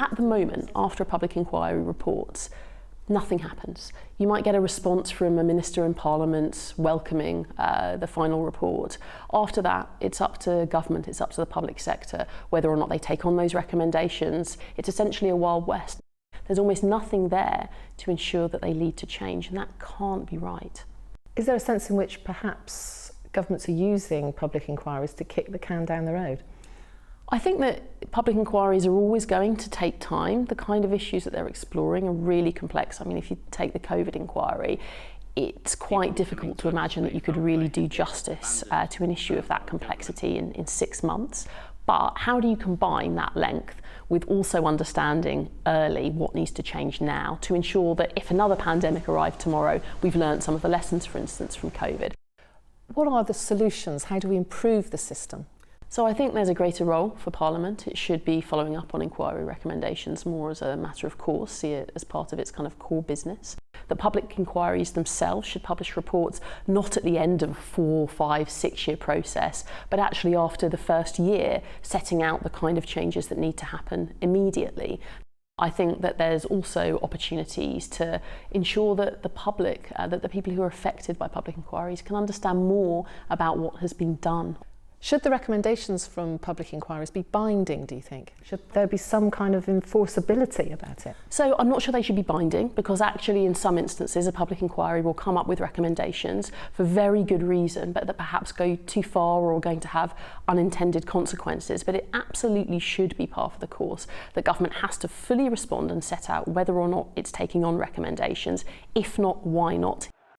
At the moment, after a public inquiry reports, nothing happens. You might get a response from a minister in Parliament welcoming the final report. After that, it's up to government, it's up to the public sector, whether or not they take on those recommendations. It's essentially a Wild West. There's almost nothing there to ensure that they lead to change, and that can't be right. Is there a sense in which perhaps governments are using public inquiries to kick the can down the road? I think that public inquiries are always going to take time. The kind of issues that they're exploring are really complex. I mean, if you take the COVID inquiry, it's quite difficult to imagine that you could really do justice to an issue of that complexity in 6 months. But how do you combine that length with also understanding early what needs to change now to ensure that if another pandemic arrived tomorrow, we've learned some of the lessons, for instance, from COVID? What are the solutions? How do we improve the system? So I think there's a greater role for Parliament. It should be following up on inquiry recommendations more as a matter of course, see it as part of its kind of core business. The public inquiries themselves should publish reports not at the end of a 4, 5, 6 year process, but actually after the first year, setting out the kind of changes that need to happen immediately. I think that there's also opportunities to ensure that the public, that the people who are affected by public inquiries can understand more about what has been done. Should the recommendations from public inquiries be binding, do you think? Should there be some kind of enforceability about it? So I'm not sure they should be binding, because actually in some instances a public inquiry will come up with recommendations for very good reason, but that perhaps go too far or are going to have unintended consequences. But it absolutely should be part of the course that government has to fully respond and set out whether or not it's taking on recommendations. If not, why not?